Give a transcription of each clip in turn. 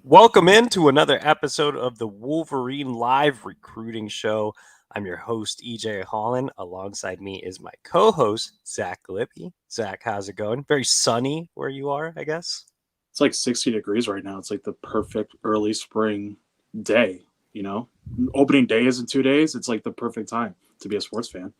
Welcome into another episode of the Wolverine Live Recruiting Show. I'm your host, EJ Holland. Alongside me is my co-host, Zach Libby. Zach, how's it going? Very sunny where you are, I guess. It's like 60 degrees right now. It's like the perfect early spring day, you know? Opening day is in 2 days. It's like the perfect time to be a sports fan.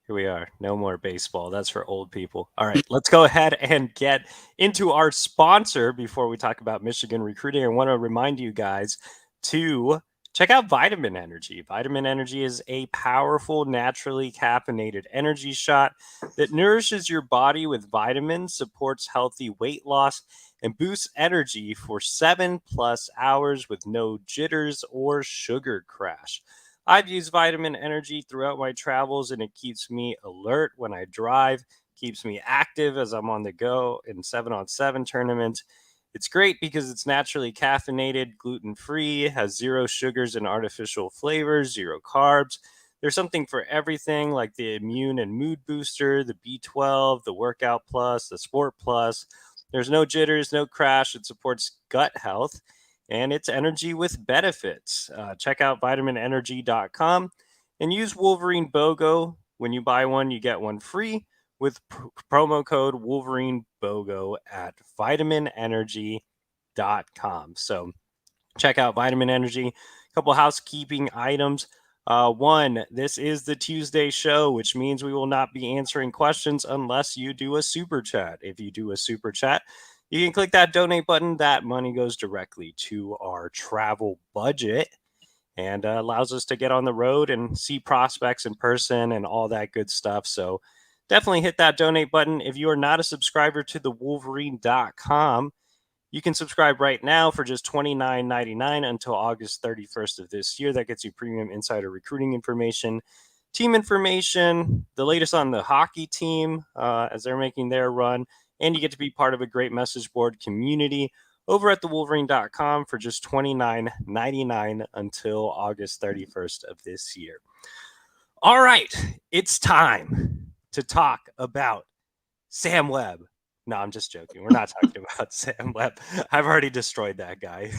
Here we are. No more baseball. That's for old people. All right, let's go ahead and get into our sponsor before we talk about Michigan recruiting. I want to remind you guys to check out Vitamin Energy. Vitamin Energy is a powerful, naturally caffeinated energy shot that nourishes your body with vitamins, supports healthy weight loss, and boosts energy for 7+ hours with no jitters or sugar crash. I've used Vitamin Energy throughout my travels, and it keeps me alert when I drive, keeps me active as I'm on the go in 7-on-7 tournaments. It's great because it's naturally caffeinated, gluten free, has zero sugars and artificial flavors, zero carbs. There's something for everything like the immune and mood booster, the B12, the workout plus, the sport plus. There's no jitters, no crash. It supports gut health and it's energy with benefits. Check out vitaminenergy.com and use Wolverine BOGO. When you buy one, you get one free with promo code Wolverine BOGO at vitaminenergy.com. So check out Vitamin Energy. A couple housekeeping items. One, this is the Tuesday show, which means we will not be answering questions unless you do a super chat. If you do a super chat, you can click that donate button. That money goes directly to our travel budget and allows us to get on the road and see prospects in person and all that good stuff. So definitely hit that donate button. If you are not a subscriber to the Wolverine.com, you can subscribe right now for just $29.99 until August 31st of this year. That gets you premium insider recruiting information, team information, the latest on the hockey team as they're making their run, and you get to be part of a great message board community over at thewolverine.com for just $29.99 until August 31st of this year. All right, it's time to talk about Sam Webb. No, I'm just joking. We're not talking about Sam Webb. I've already destroyed that guy.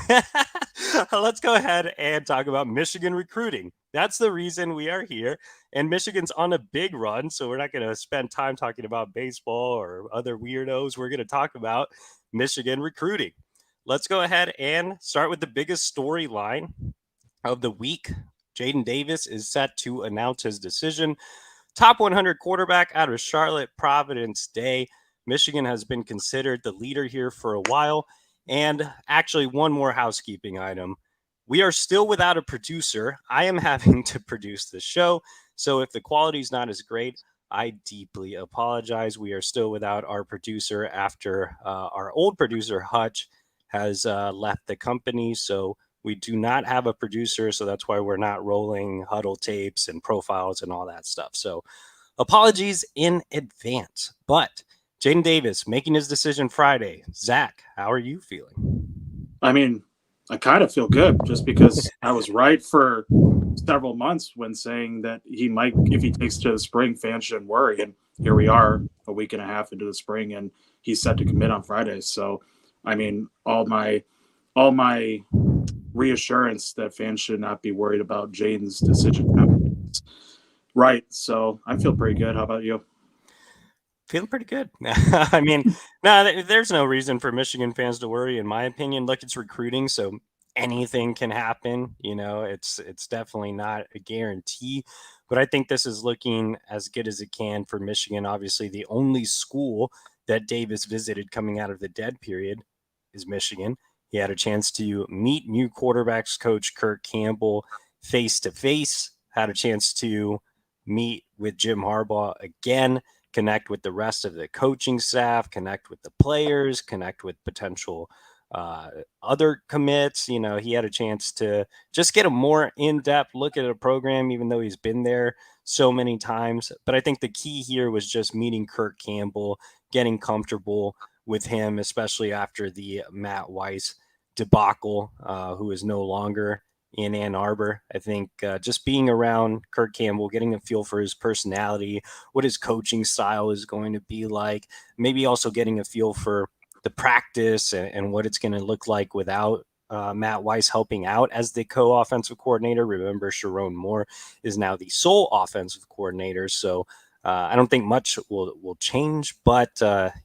Let's go ahead and talk about Michigan recruiting. That's the reason we are here. And Michigan's on a big run, so we're not going to spend time talking about baseball or other weirdos. We're going to talk about Michigan recruiting. Let's go ahead and start with the biggest storyline of the week. Jadyn Davis is set to announce his decision. Top 100 quarterback out of Charlotte Providence Day. Michigan has been considered the leader here for a while. And actually, one more housekeeping item. We are still without a producer. I am having to produce the show. So if the quality is not as great, I deeply apologize. We are still without our producer after our old producer, Hutch, has left the company. So we do not have a producer. So that's why we're not rolling huddle tapes and profiles and all that stuff. So apologies in advance. But Jadyn Davis making his decision Friday. Zach, how are you feeling? I mean, I kind of feel good just because I was right for several months when saying that he might, if he takes to the spring, fans shouldn't worry. And here we are a week and a half into the spring and he's set to commit on Friday. So, I mean, all my reassurance that fans should not be worried about Jaden's decision. Right. So I feel pretty good. How about you? Feeling pretty good. I mean, no, there's no reason for Michigan fans to worry, in my opinion. Look, it's recruiting, so anything can happen. You know, it's definitely not a guarantee, but I think this is looking as good as it can for Michigan. Obviously, the only school that Davis visited coming out of the dead period is Michigan. He had a chance to meet new quarterbacks coach Kirk Campbell face to face, had a chance to meet with Jim Harbaugh again, connect with the rest of the coaching staff, connect with the players, connect with potential other commits. You know, he had a chance to just get a more in-depth look at a program, even though he's been there so many times. But I think the key here was just meeting Kirk Campbell, getting comfortable with him, especially after the Matt Weiss debacle, who is no longer in Ann Arbor. I think just being around Kirk Campbell, getting a feel for his personality, what his coaching style is going to be like, maybe also getting a feel for the practice and what it's going to look like without Matt Weiss helping out as the co-offensive coordinator. Remember, Sharon Moore is now the sole offensive coordinator. So I don't think much will change, but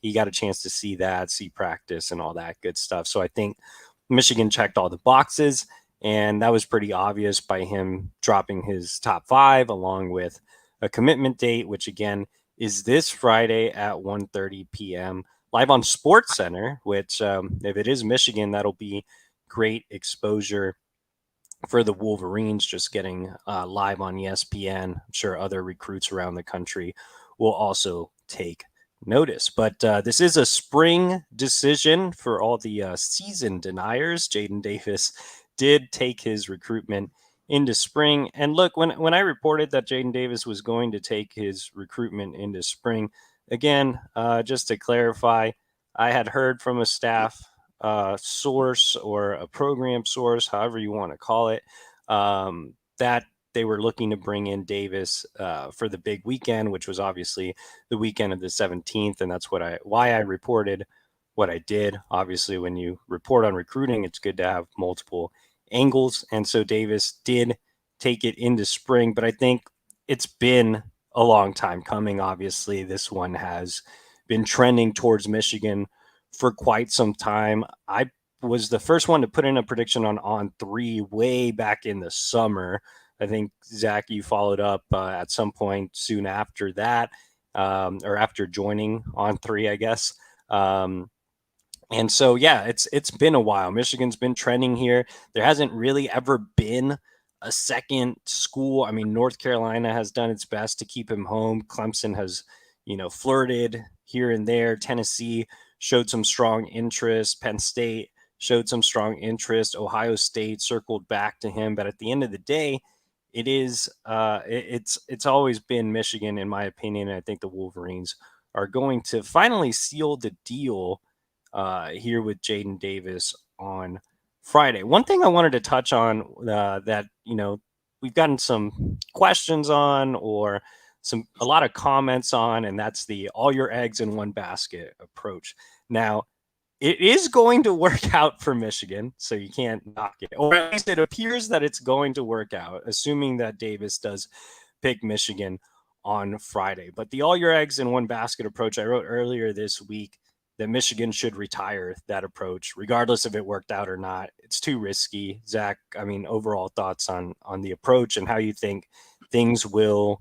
he got a chance to see practice and all that good stuff. So I think Michigan checked all the boxes, and that was pretty obvious by him dropping his top 5 along with a commitment date, which again is this Friday at 1:30 p.m. live on Sports Center, which if it is Michigan, that'll be great exposure for the Wolverines, just getting live on ESPN. I'm sure other recruits around the country will also take notice. But this is a spring decision for all the season deniers. Jadyn Davis did take his recruitment into spring. And look, when I reported that Jadyn Davis was going to take his recruitment into spring, again, just to clarify, I had heard from a staff source or a program source, however you want to call it, that they were looking to bring in Davis for the big weekend, which was obviously the weekend of the 17th. And that's why I reported what I did. Obviously, when you report on recruiting, it's good to have multiple angles. And so Davis did take it into spring, but I think it's been a long time coming. Obviously, this one has been trending towards Michigan for quite some time. I was the first one to put in a prediction on 3 way back in the summer. I think, Zach, you followed up at some point soon after that, or after joining on 3, I guess. And so, yeah, it's been a while. Michigan's been trending here. There hasn't really ever been a second school. I mean, North Carolina has done its best to keep him home. Clemson has, flirted here and there. Tennessee showed some strong interest. Penn State showed some strong interest. Ohio State circled back to him. But at the end of the day, it's always been Michigan, in my opinion. And I think the Wolverines are going to finally seal the deal here with Jadyn Davis on Friday. One thing I wanted to touch on that, we've gotten some questions on or a lot of comments on, and that's the all your eggs in one basket approach. Now, it is going to work out for Michigan, so you can't knock it. Or at least it appears that it's going to work out, assuming that Davis does pick Michigan on Friday. But the all your eggs in one basket approach, I wrote earlier this week that Michigan should retire that approach, regardless if it worked out or not. It's too risky. Zach, I mean, overall thoughts on the approach and how you think things will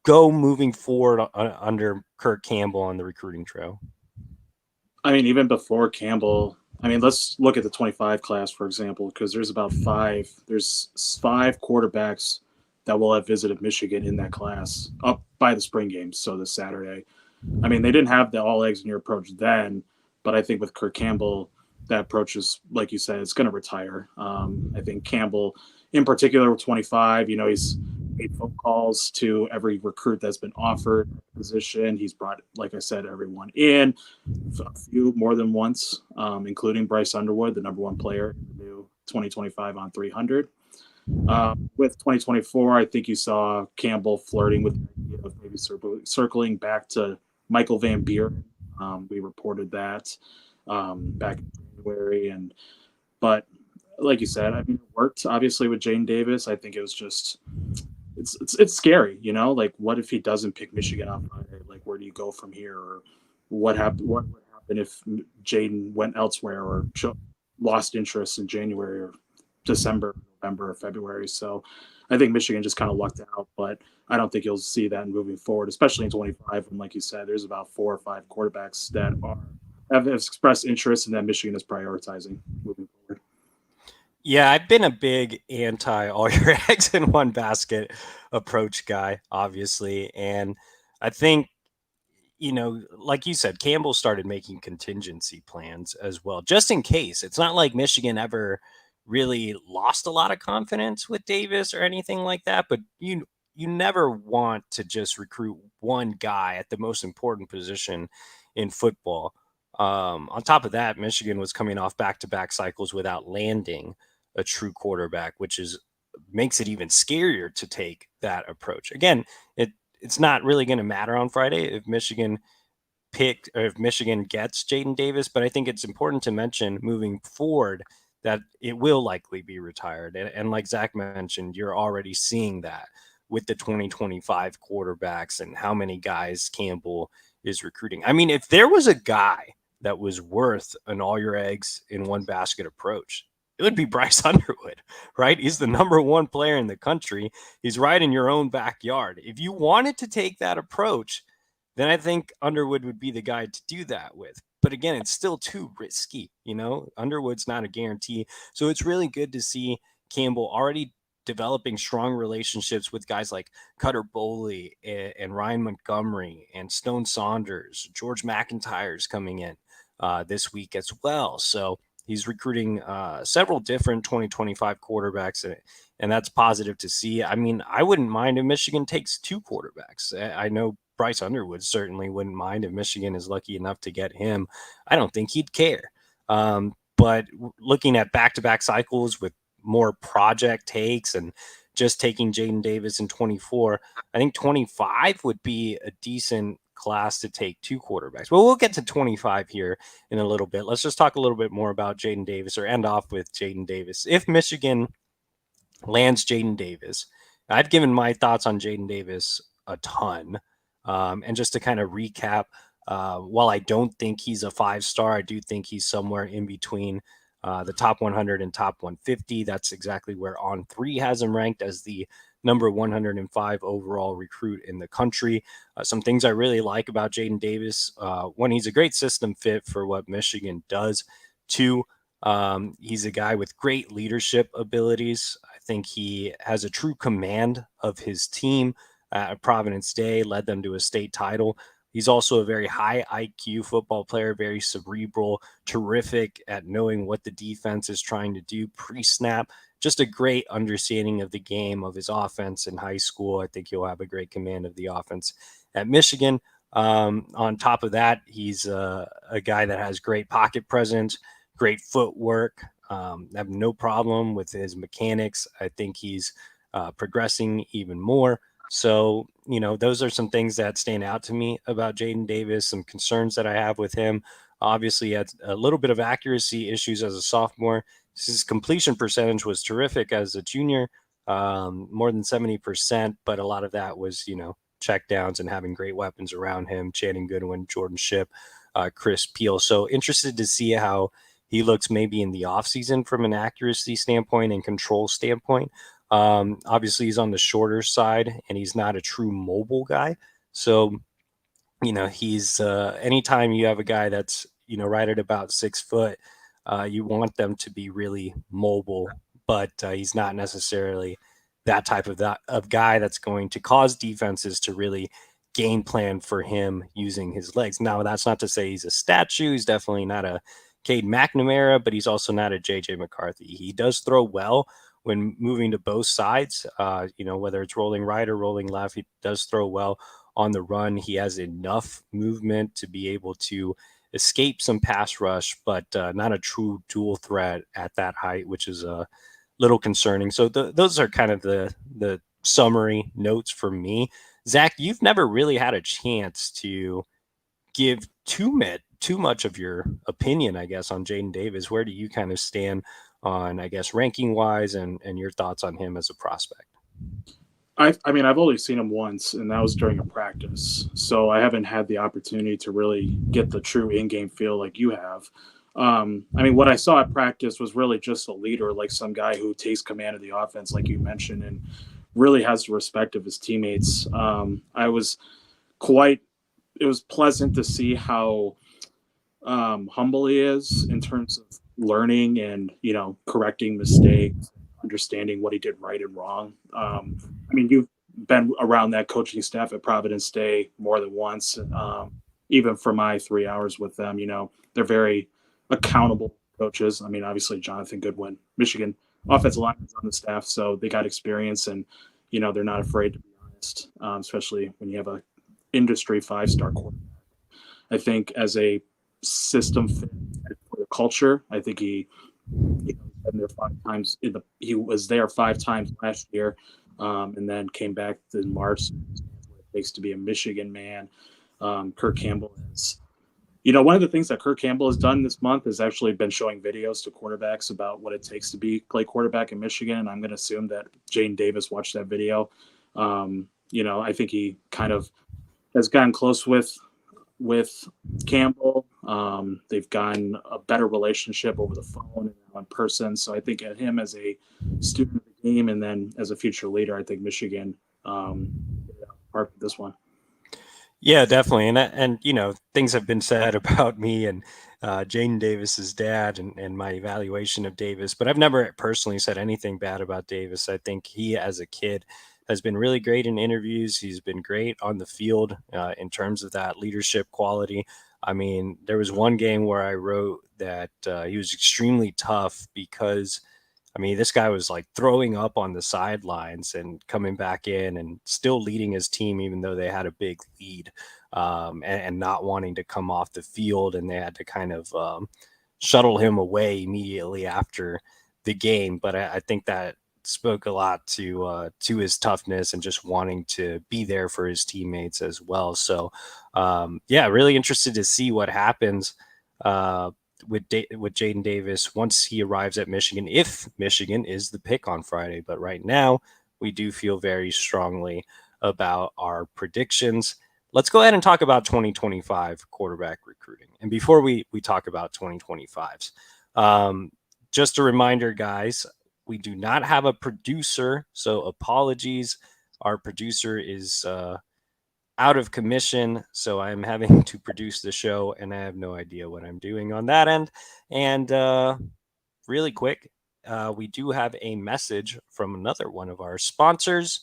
go moving forward under Kirk Campbell on the recruiting trail? I mean, even before Campbell, let's look at the 25 class, for example, because there's 5 quarterbacks that will have visited Michigan in that class up by the spring games. So this Saturday, they didn't have the all eggs in your approach then, but I think with Kirk Campbell, that approach is, like you said, it's going to retire. I think Campbell, in particular with 25, he's made phone calls to every recruit that's been offered a position. He's brought, like I said, everyone in, a few more than once, including Bryce Underwood, the number 1 player in the new 2025 on 300. With 2024, I think you saw Campbell flirting with the idea of maybe circling back to Michael Van Buren. We reported that back in January, but like you said, it worked obviously with Jadyn Davis. I think it was just it's scary, like what if he doesn't pick Michigan on Friday? Like, where do you go from here? Or what happened? What would happen if Jadyn went elsewhere or lost interest in January or December, November, or February? So I think Michigan just kind of lucked out, but I don't think you'll see that moving forward, especially in 25. And like you said, there's about 4 or 5 quarterbacks that have expressed interest and that Michigan is prioritizing moving forward. Yeah, I've been a big anti all your eggs in one basket approach guy, obviously. And I think, like you said, Campbell started making contingency plans as well, just in case. It's not like Michigan ever really lost a lot of confidence with Davis or anything like that, but you never want to just recruit one guy at the most important position in football. On top of that, Michigan was coming off back-to-back cycles without landing a true quarterback, which makes it even scarier to take that approach. Again, it's not really going to matter on Friday if Michigan pick or if Michigan gets Jadyn Davis, but I think it's important to mention moving forward that it will likely be retired. And like Zach mentioned, you're already seeing that with the 2025 quarterbacks and how many guys Campbell is recruiting. I mean, if there was a guy that was worth an all your eggs in one basket approach, it would be Bryce Underwood, right? He's the number one player in the country. He's right in your own backyard. If you wanted to take that approach, then I think Underwood would be the guy to do that with. But again, it's still too risky. Underwood's not a guarantee. So it's really good to see Campbell already developing strong relationships with guys like Cutter Boley and Ryan Montgomery and Stone Saunders. George McIntyre's coming in this week as well. So he's recruiting several different 2025 quarterbacks, and that's positive to see. I mean, I wouldn't mind if Michigan takes 2 quarterbacks. I know Bryce Underwood certainly wouldn't mind if Michigan is lucky enough to get him. I don't think he'd care. But looking at back-to-back cycles with more project takes and just taking Jadyn Davis in 24, I think 25 would be a decent class to take 2 quarterbacks. Well, we'll get to 25 here in a little bit. Let's just talk a little bit more about Jadyn Davis, or end off with Jadyn Davis. If Michigan lands Jadyn Davis, I've given my thoughts on Jadyn Davis a ton. And just to kind of recap, while I don't think he's a 5-star, I do think he's somewhere in between the top 100 and top 150. That's exactly where On3 has him ranked as the number 105 overall recruit in the country. Some things I really like about Jadyn Davis. One, he's a great system fit for what Michigan does. 2, he's a guy with great leadership abilities. I think he has a true command of his team. At Providence Day, led them to a state title. He's also a very high IQ football player, very cerebral, terrific at knowing what the defense is trying to do pre-snap. Just a great understanding of the game, of his offense in high school. I think he'll have a great command of the offense at Michigan. On top of that, he's a guy that has great pocket presence, great footwork. I have no problem with his mechanics. I think he's progressing even more. So, those are some things that stand out to me about Jadyn Davis, some concerns that I have with him. Obviously, he had a little bit of accuracy issues as a sophomore. His completion percentage was terrific as a junior, more than 70%, but a lot of that was, check downs and having great weapons around him, Channing Goodwin, Jordan Shipp, Chris Peel. So interested to see how he looks maybe in the offseason from an accuracy standpoint and control standpoint. Obviously he's on the shorter side and he's not a true mobile guy. So, he's anytime you have a guy that's, right at about 6 foot, you want them to be really mobile, but he's not necessarily that type of guy that's going to cause defenses to really game plan for him using his legs. Now, that's not to say he's a statue. He's definitely not a Cade McNamara, but he's also not a JJ McCarthy. He does throw well when moving to both sides, whether it's rolling right or rolling left. He does throw well on the run. He has enough movement to be able to escape some pass rush, but not a true dual threat at that height, which is a little concerning. So those are kind of the summary notes for me. Zach, you've never really had a chance to give too much of your opinion, I guess, on Jadyn Davis. Where do you kind of stand on, I guess, ranking wise and your thoughts on him as a prospect? I mean, I've only seen him once, and that was during a practice. So I haven't had the opportunity to really get the true in-game feel like you have. I mean, what I saw at practice was really just a leader, like some guy who takes command of the offense, like you mentioned, and really has the respect of his teammates. It was pleasant to see how humble he is in terms of learning and, correcting mistakes, understanding what he did right and wrong. I mean, you've been around that coaching staff at Providence Day more than once. Even for my 3 hours with them, they're very accountable coaches. I mean, obviously Jonathan Goodwin, Michigan offensive lineman on the staff, so they got experience and, they're not afraid to be honest, especially when you have a industry 5-star quarterback. I think as a system fit for the culture, I think he been there 5 times. He was there 5 times last year, and then came back in March. What it takes to be a Michigan man. Kirk Campbell has, one of the things that Kirk Campbell has done this month has actually been showing videos to quarterbacks about what it takes to play quarterback in Michigan. And I'm going to assume that Jadyn Davis watched that video. I think he kind of has gotten close with Campbell. They've gotten a better relationship over the phone and in person. So I think at him as a student of the game and then as a future leader, I think Michigan part this one. Yeah, definitely. And things have been said about me and Jadyn Davis's dad and my evaluation of Davis, but I've never personally said anything bad about Davis. I think he, as a kid, has been really great in interviews. He's been great on the field in terms of that leadership quality. I mean, there was one game where I wrote that he was extremely tough because, I mean, this guy was like throwing up on the sidelines and coming back in and still leading his team, even though they had a big lead, and not wanting to come off the field. And they had to kind of shuttle him away immediately after the game. But I think that spoke a lot to his toughness and just wanting to be there for his teammates as well. So, really interested to see what happens with Jadyn Davis once he arrives at Michigan, if Michigan is the pick on Friday. But right now, we do feel very strongly about our predictions. Let's go ahead and talk about 2025 quarterback recruiting. And before we talk about 2025s, just a reminder, guys, we do not have a producer, so apologies. Our producer is out of commission, so I'm having to produce the show, and I have no idea what I'm doing on that end. And really quick, we do have a message from another one of our sponsors,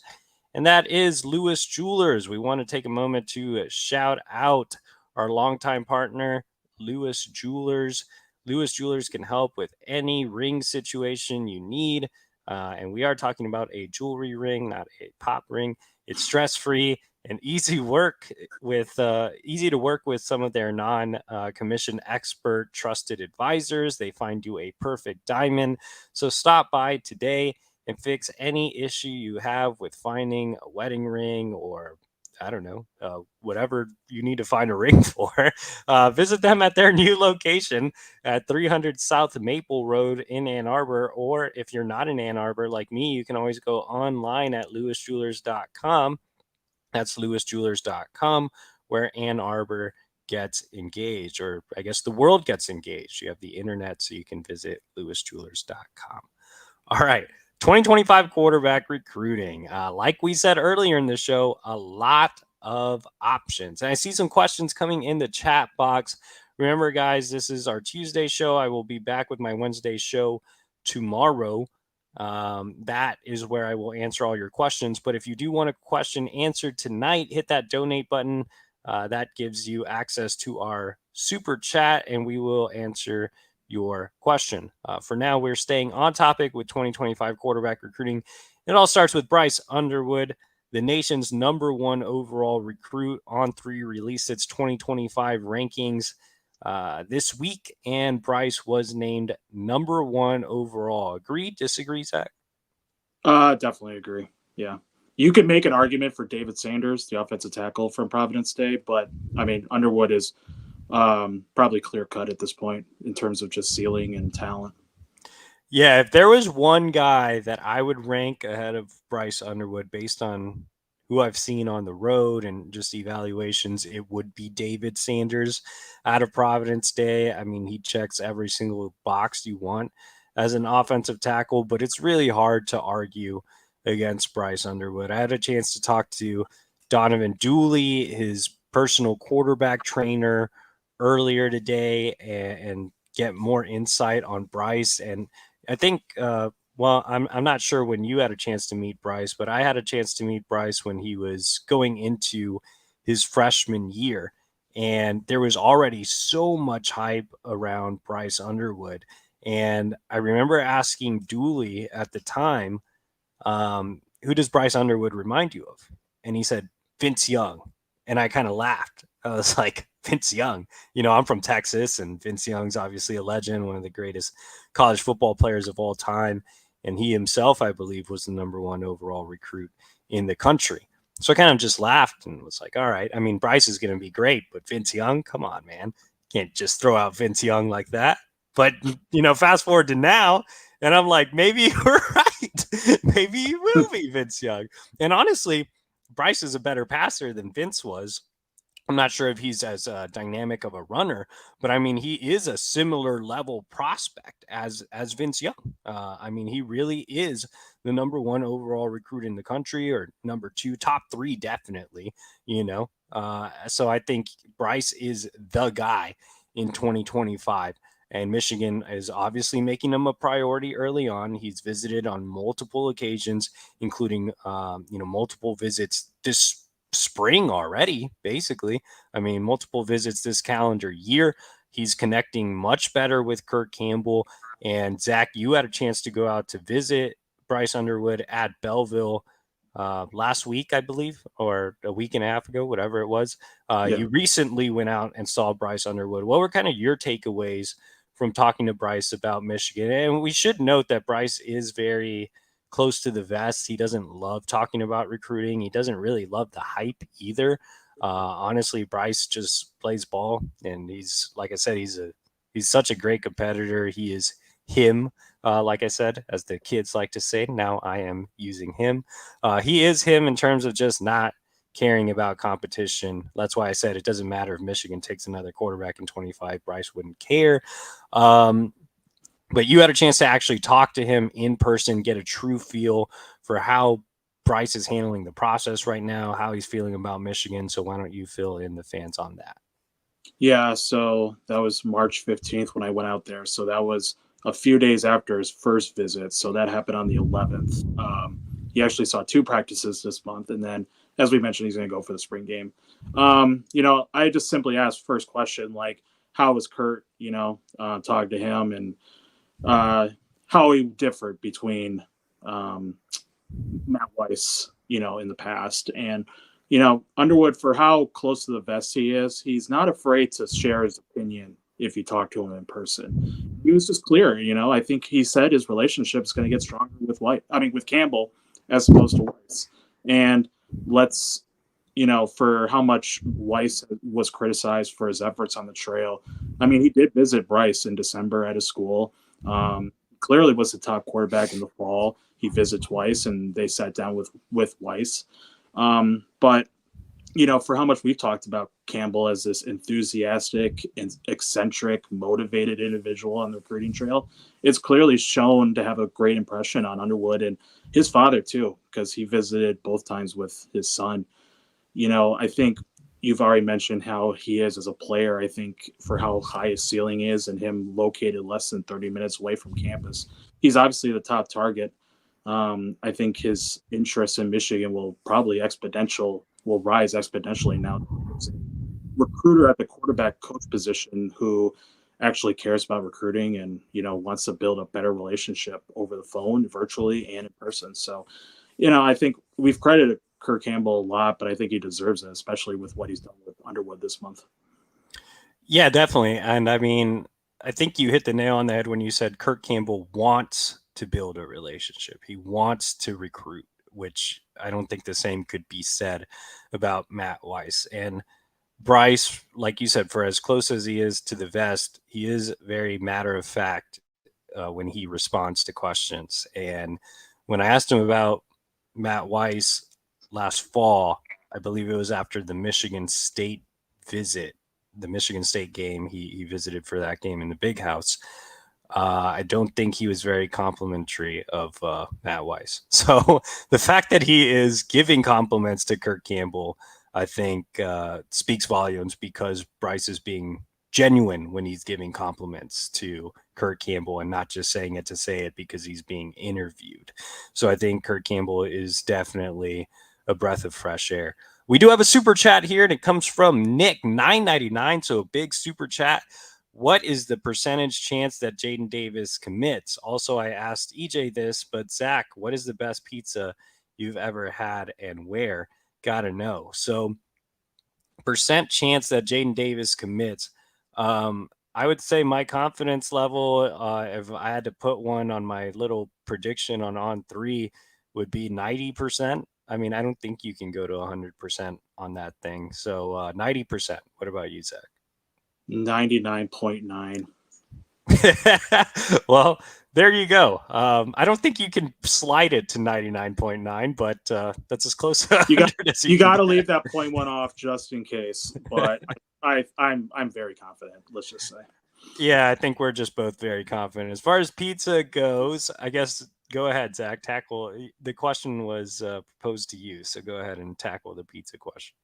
and that is Lewis Jewelers. We want to take a moment to shout out our longtime partner, Lewis Jewelers. Lewis Jewelers can help with any ring situation you need, and we are talking about a jewelry ring, not a pop ring. It's stress-free and easy to work with some of their non-commission expert trusted advisors. They find you a perfect diamond. So stop by today and fix any issue you have with finding a wedding ring or, I don't know, whatever you need to find a ring for. Visit them at their new location at 300 South Maple Road in Ann Arbor. Or if you're not in Ann Arbor like me, you can always go online at lewisjewelers.com. That's lewisjewelers.com, where Ann Arbor gets engaged, or I guess the world gets engaged. You have the internet, so you can visit lewisjewelers.com. All right, 2025 quarterback recruiting. Like we said earlier in the show, a lot of options. And I see some questions coming in the chat box. Remember, guys, this is our Tuesday show. I will be back with my Wednesday show tomorrow. That is where I will answer all your questions. But if you do want a question answered tonight, hit that donate button. That gives you access to our super chat, and we will answer your question. For now, we're staying on topic with 2025 quarterback recruiting. It all starts with Bryce Underwood, the nation's #1 overall recruit. On3 released its 2025 rankings this week, and Bryce was named #1 overall. Agree? Disagree, Zach? Definitely agree. Yeah. You could make an argument for David Sanders, the offensive tackle from Providence Day, but I mean, Underwood is probably clear cut at this point in terms of just ceiling and talent. Yeah, if there was one guy that I would rank ahead of Bryce Underwood based on who I've seen on the road and just evaluations, it would be David Sanders out of Providence Day. I mean, he checks every single box you want as an offensive tackle, but it's really hard to argue against Bryce Underwood. I had a chance to talk to Donovan Dooley, his personal quarterback trainer, earlier today and get more insight on Bryce. And I think, I'm not sure when you had a chance to meet Bryce, but I had a chance to meet Bryce when he was going into his freshman year. And there was already so much hype around Bryce Underwood. And I remember asking Dooley at the time, who does Bryce Underwood remind you of? And he said, Vince Young. And I kind of laughed. I was like, Vince Young, I'm from Texas, and Vince Young's obviously a legend, one of the greatest college football players of all time. And he himself, I believe, was the #1 overall recruit in the country. So I kind of just laughed and was like, all right. I mean, Bryce is going to be great, but Vince Young, come on, man. Can't just throw out Vince Young like that. But, fast forward to now, and I'm like, maybe you were right. Maybe you will be Vince Young. And honestly, Bryce is a better passer than Vince was. I'm not sure if he's as dynamic of a runner, but I mean, he is a similar level prospect as Vince Young. I mean, he really is the number one overall recruit in the country, or number two, top three, definitely. So I think Bryce is the guy in 2025. And Michigan is obviously making him a priority early on. He's visited on multiple occasions, including multiple visits this spring already, basically. I mean, multiple visits this calendar year. He's connecting much better with Kirk Campbell. And Zach, you had a chance to go out to visit Bryce Underwood at Belleville last week, I believe, or a week and a half ago, whatever it was. Yeah. You recently went out and saw Bryce Underwood. What were kind of your takeaways from talking to Bryce about Michigan? And we should note that Bryce is very close to the vest. He doesn't love talking about recruiting. He doesn't really love the hype either. Honestly, Bryce just plays ball, and he's, like I said, he's such a great competitor. He is him, like I said, as the kids like to say. Now I am using him. He is him in terms of just not caring about competition. That's why I said it doesn't matter if Michigan takes another quarterback in 25. Bryce wouldn't care. But you had a chance to actually talk to him in person, get a true feel for how Bryce is handling the process right now, how he's feeling about Michigan. So why don't you fill in the fans on that? Yeah, so that was March 15th when I went out there. So that was a few days after his first visit. So that happened on the 11th. He actually saw two practices this month. And then, as we mentioned, he's going to go for the spring game. I just simply asked first question, like, how was Kurt, talking to him, and how he differed between Matt Weiss, in the past. And, Underwood, for how close to the vest he is, he's not afraid to share his opinion if you talk to him in person. He was just clear, I think he said his relationship is going to get stronger with Campbell as opposed to Weiss. And let's, for how much Weiss was criticized for his efforts on the trail. I mean, he did visit Bryce in December at his school. Clearly was the top quarterback in the fall. He visited twice, and they sat down with Weiss. But for how much we've talked about Campbell as this enthusiastic and eccentric, motivated individual on the recruiting trail, it's clearly shown to have a great impression on Underwood and his father too, because he visited both times with his son. I think you've already mentioned how he is as a player. I think for how high his ceiling is and him located less than 30 minutes away from campus, he's obviously the top target. I think his interest in Michigan will rise exponentially now. Recruiter at the quarterback coach position who actually cares about recruiting and, wants to build a better relationship over the phone, virtually, and in person. So, I think we've credited Kirk Campbell a lot, but I think he deserves it, especially with what he's done with Underwood this month. Yeah, definitely. And I mean, I think you hit the nail on the head when you said Kirk Campbell wants to build a relationship. He wants to recruit, which I don't think the same could be said about Matt Weiss. And Bryce, like you said, for as close as he is to the vest, he is very matter of fact when he responds to questions. And when I asked him about Matt Weiss last fall, I believe it was after the Michigan State visit, the Michigan State game. He visited for that game in the Big House. I don't think he was very complimentary of Matt Weiss. So the fact that he is giving compliments to Kirk Campbell, I think, speaks volumes, because Bryce is being genuine when he's giving compliments to Kirk Campbell and not just saying it to say it because he's being interviewed. So I think Kirk Campbell is definitely a breath of fresh air. We do have a super chat here, and it comes from Nick, $9.99. So a big super chat. What is the percentage chance that Jadyn Davis commits? Also, I asked EJ this, but Zach, what is the best pizza you've ever had and where? Gotta know. So, percent chance that Jadyn Davis commits. I would say my confidence level, if I had to put one on my little prediction on 3, would be 90%. I mean, I don't think you can go to 100% on that thing. So 90%. What about you, Zach? 99.9. Well, there you go. I don't think you can slide it to 99.9, but that's as close to 100 as you can got to get. leave that 0.1 off just in case. But I'm very confident. Let's just say. Yeah, I think we're just both very confident. As far as pizza goes, I guess go ahead, Zach. Tackle. The question was proposed to you, so go ahead and tackle the pizza question.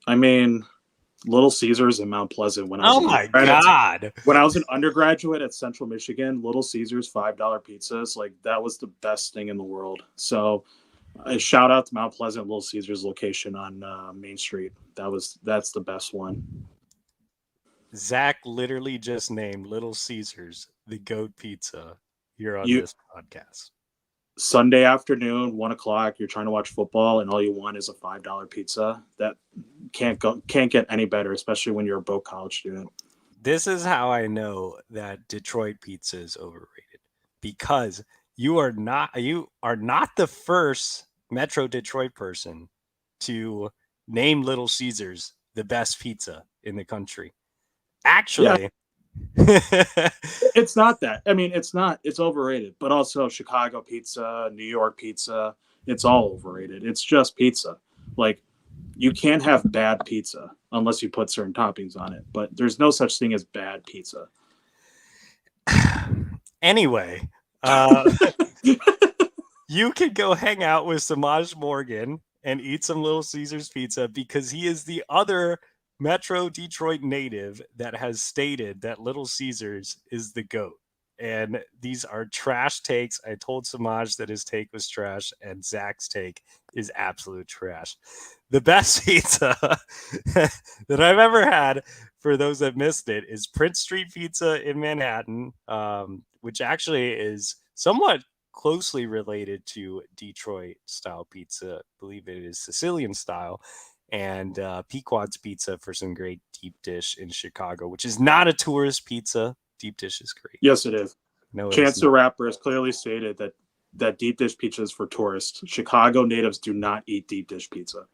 I mean, Little Caesars in Mount Pleasant when I was Oh my God. When I was an undergraduate at Central Michigan, Little Caesars $5 pizzas, like that was the best thing in the world. So a shout out to Mount Pleasant Little Caesars location on Main Street. That's the best one. Zach literally just named Little Caesars the GOAT pizza here on this podcast. Sunday afternoon, 1:00, you're trying to watch football, and all you want is a $5 pizza. That can't get any better, especially when you're a broke college student. This is how I know that Detroit pizza is overrated, because you are not the first Metro Detroit person to name Little Caesars the best pizza in the country. Actually, it's not that. I mean, it's not. It's overrated. But also Chicago pizza, New York pizza, it's all overrated. It's just pizza. Like, you can't have bad pizza unless you put certain toppings on it. But there's no such thing as bad pizza. Anyway, you can go hang out with Samaj Morgan and eat some Little Caesars pizza, because he is the other Metro Detroit native that has stated that Little Caesars is the GOAT. And these are trash takes. I told Samaj that his take was trash, and Zach's take is absolute trash. The best pizza that I've ever had, for those that missed it, is Prince Street Pizza in Manhattan, which actually is somewhat closely related to Detroit style pizza. I believe it is Sicilian style. And Pequod's Pizza for some great deep dish in Chicago, which is not a tourist pizza. Deep dish is great. Yes, it is. No, Chance the Rapper has clearly stated that deep dish pizza is for tourists. Chicago natives do not eat deep dish pizza.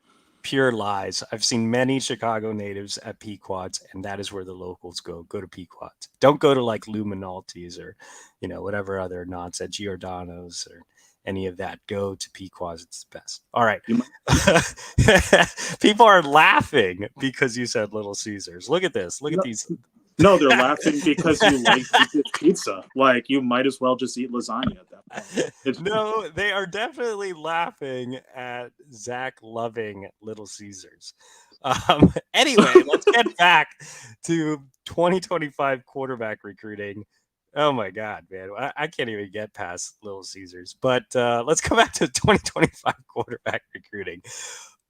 Pure lies. I've seen many Chicago natives at Pequod's, and that is where the locals go. Go to Pequod's. Don't go to like Lou Minalti's or, whatever other nonsense, Giordano's or any of that. Go to Pequod's. It's the best. All right. People are laughing because you said Little Caesars. Look at this. Look at these. No, they're laughing because you like pizza. Like, you might as well just eat lasagna at that point. No, they are definitely laughing at Zach loving Little Caesars. Anyway, let's get back to 2025 quarterback recruiting. Oh my God, man. I can't even get past Little Caesars. But let's go back to 2025 quarterback recruiting.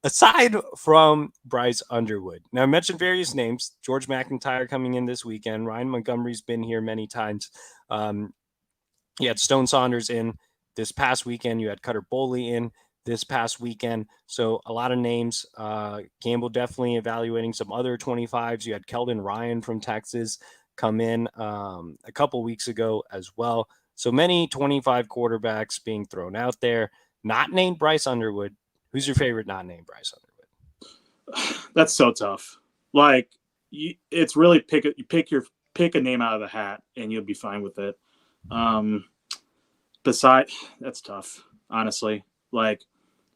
Aside from Bryce Underwood, now I mentioned various names. George McIntyre coming in this weekend. Ryan Montgomery's been here many times. You had Stone Saunders in this past weekend. You had Cutter Boley in this past weekend. So a lot of names. Campbell definitely evaluating some other 25s. You had Keldon Ryan from Texas come in a couple weeks ago as well. So many 25 quarterbacks being thrown out there, not named Bryce Underwood. Who's your favorite not named Bryce Underwood? That's so tough. Like, it's really pick a name out of the hat and you'll be fine with it. That's tough, honestly. Like,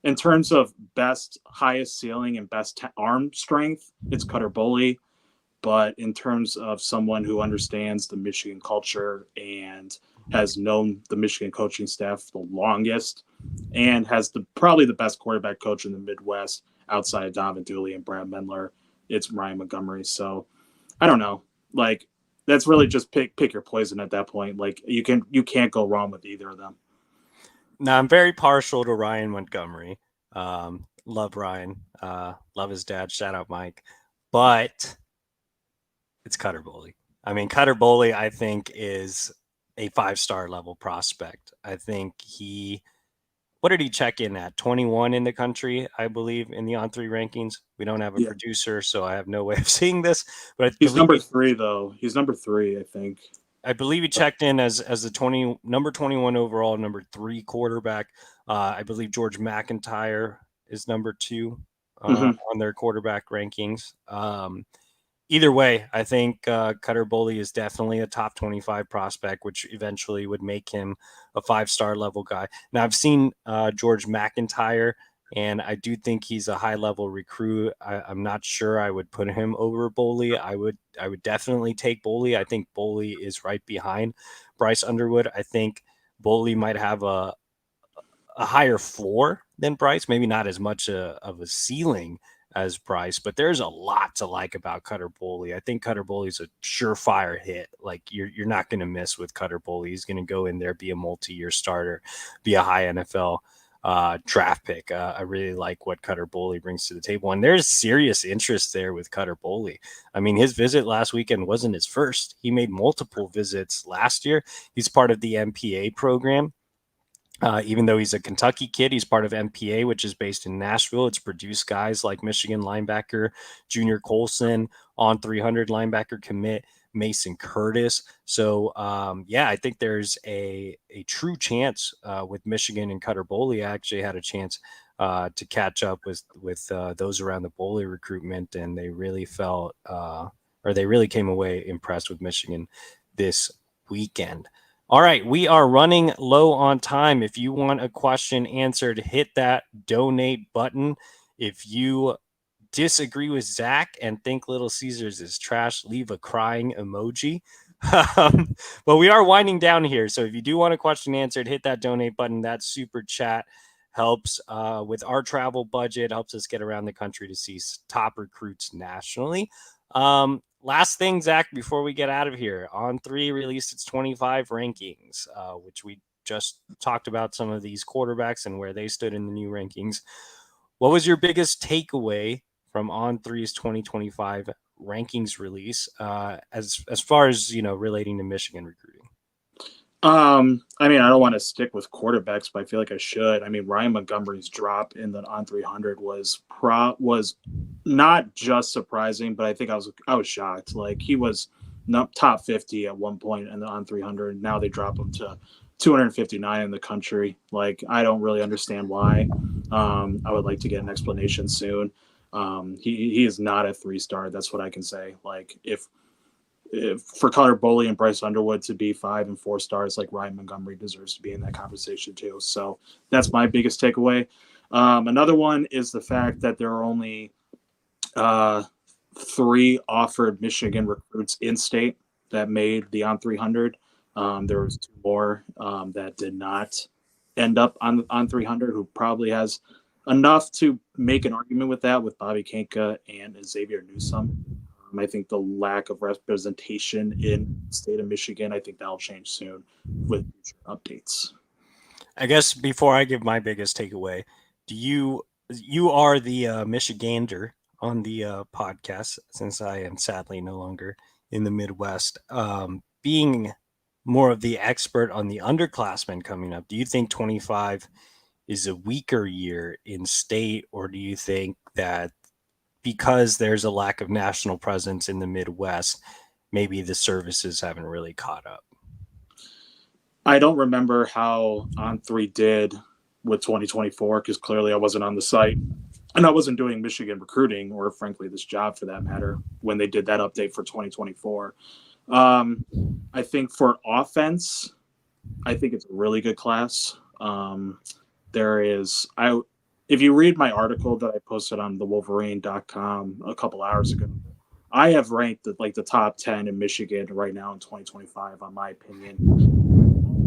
in terms of best, highest ceiling and best arm strength, it's Cutter Boley. But in terms of someone who understands the Michigan culture and has known the Michigan coaching staff the longest and has probably the best quarterback coach in the Midwest outside of Donovan Dooley and Brad Mendler, it's Ryan Montgomery. So I don't know. Like, that's really just pick your poison at that point. Like, you can't go wrong with either of them. Now, I'm very partial to Ryan Montgomery. Love Ryan. Love his dad. Shout out Mike. But it's Cutter Boley. I mean, Cutter Boley, I think, is a 5-star level prospect. I think what did he check in at? 21 in the country, I believe, in the On3 rankings. We don't have a producer, so I have no way of seeing this. But he's number 3, though. He's number 3, I think. I believe he checked in as the number 21 overall, number 3 quarterback. I believe George McIntyre is number 2 on their quarterback rankings. Either way, I think Cutter Boley is definitely a top 25 prospect, which eventually would make him a 5-star level guy. Now, I've seen George McIntyre, and I do think he's a high level recruit. I'm not sure I would put him over Boley. I would definitely take Boley. I think Boley is right behind Bryce Underwood. I think Boley might have a higher floor than Bryce, maybe not as much of a ceiling as Bryce, but there's a lot to like about Cutter Boley. I think Cutter Boley's a surefire hit. Like you're not going to miss with Cutter Boley. He's going to go in there, be a multi-year starter, be a high NFL draft pick. I really like what Cutter Boley brings to the table, and there's serious interest there with Cutter Boley. I mean, his visit last weekend wasn't his first. He made multiple visits last year. He's part of the MPA program. Even though he's a Kentucky kid, he's part of MPA, which is based in Nashville. It's produced guys like Michigan linebacker Junior Colson, on 300 linebacker commit Mason Curtis. So, I think there's a true chance with Michigan and Cutter Boley. I actually had a chance to catch up with those around the Boley recruitment, and they really they really came away impressed with Michigan this weekend. All right, we are running low on time. If you want a question answered, hit that donate button. If you disagree with Zach and think Little Caesars is trash, leave a crying emoji. But we are winding down here. So if you do want a question answered, hit that donate button. That super chat helps with our travel budget, helps us get around the country to see top recruits nationally. Last thing, Zach, before we get out of here, On3 released its 25 rankings, which we just talked about some of these quarterbacks and where they stood in the new rankings. What was your biggest takeaway from On3's 2025 rankings release as far as, relating to Michigan recruiting? I mean, I don't want to stick with quarterbacks, but I feel like I should. I mean, Ryan Montgomery's drop in the on 300 was not just surprising, but I think I was shocked. Like he was not top 50 at one point in the on 300. Now they drop him to 259 in the country. Like I don't really understand why. I would like to get an explanation soon. He is not a 3-star. That's what I can say. Like if for Cutter Boley and Bryce Underwood to be 5 and 4 stars, like Ryan Montgomery deserves to be in that conversation too. So that's my biggest takeaway. Another one is the fact that there are only 3 offered Michigan recruits in state that made the on 300. There was 2 more that did not end up on 300, who probably has enough to make an argument with that, with Bobby Kanka and Xavier Newsome. I think the lack of representation in the state of Michigan, I think that'll change soon with future updates. I guess before I give my biggest takeaway, you are the Michigander on the podcast, since I am sadly no longer in the Midwest. Being more of the expert on the underclassmen coming up, do you think 25 is a weaker year in state, or do you think that because there's a lack of national presence in the Midwest, maybe the services haven't really caught up? I don't remember how On3 did with 2024, because clearly I wasn't on the site and I wasn't doing Michigan recruiting, or frankly this job for that matter, when they did that update for 2024. I think for offense, I think it's a really good class. If you read my article that I posted on thewolverine.com a couple hours ago, I have ranked the top 10 in Michigan right now in 2025, on my opinion.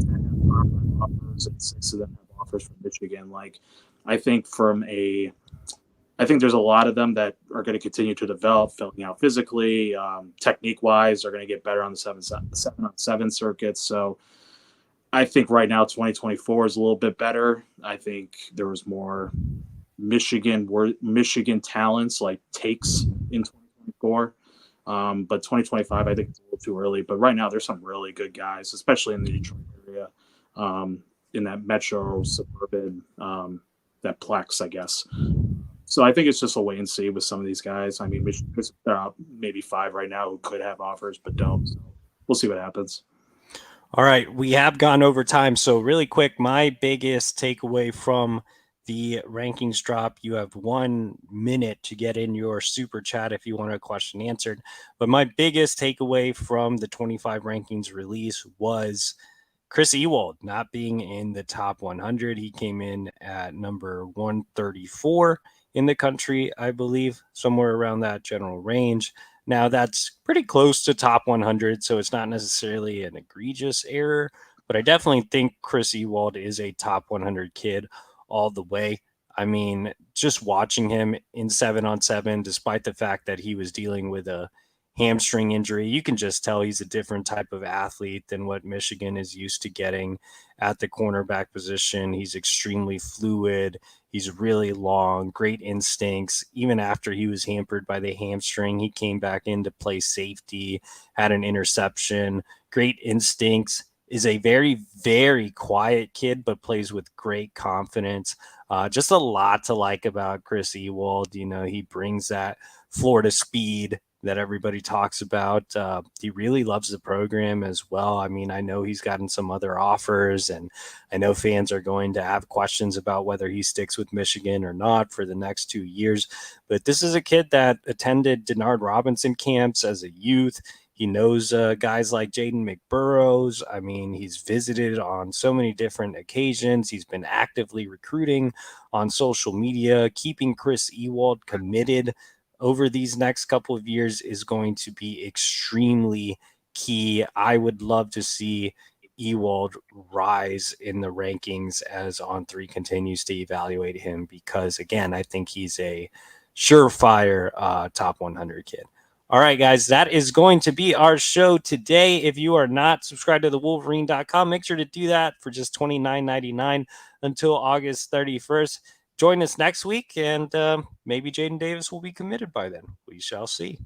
10 have offers and 6 of them have offers from Michigan. I think there's a lot of them that are going to continue to develop, filling out physically, technique-wise, are going to get better on the 7-on-7 circuits. So I think right now 2024 is a little bit better. I think there was more Michigan talents takes in 2024. But 2025, I think it's a little too early. But right now there's some really good guys, especially in the Detroit area, in that metro, suburban, that plex, I guess. So I think it's just a wait and see with some of these guys. I mean, there's maybe 5 right now who could have offers but don't. So we'll see what happens. All right, we have gone over time. So, really quick, my biggest takeaway from the rankings drop, you have 1 minute to get in your super chat if you want a question answered. But my biggest takeaway from the 25 rankings release was Chris Ewald not being in the top 100. He came in at number 134 in the country, I believe, somewhere around that general range. Now, that's pretty close to top 100, so it's not necessarily an egregious error, but I definitely think Chris Ewald is a top 100 kid all the way. I mean, just watching him in 7-on-7, despite the fact that he was dealing with a hamstring injury, you can just tell he's a different type of athlete than what Michigan is used to getting at the cornerback position. He's extremely fluid. He's really long, great instincts. Even after he was hampered by the hamstring, he came back in to play safety, had an interception, great instincts. Is a very, very quiet kid, but plays with great confidence. Just a lot to like about Chris Ewald. You know, he brings that Florida speed that everybody talks about. He really loves the program as well. I mean, I know he's gotten some other offers, and I know fans are going to have questions about whether he sticks with Michigan or not for the next 2 years. But this is a kid that attended Denard Robinson camps as a youth. He knows guys like Jadyn McBurrows. I mean, he's visited on so many different occasions. He's been actively recruiting on social media. Keeping Chris Ewald committed over these next couple of years is going to be extremely key. I would love to see Ewald rise in the rankings as On3 continues to evaluate him because, again, I think he's a surefire top 100 kid. All right, guys, that is going to be our show today. If you are not subscribed to the Wolverine.com, make sure to do that for just $29.99 until August 31st. Join us next week, and maybe Jadyn Davis will be committed by then. We shall see.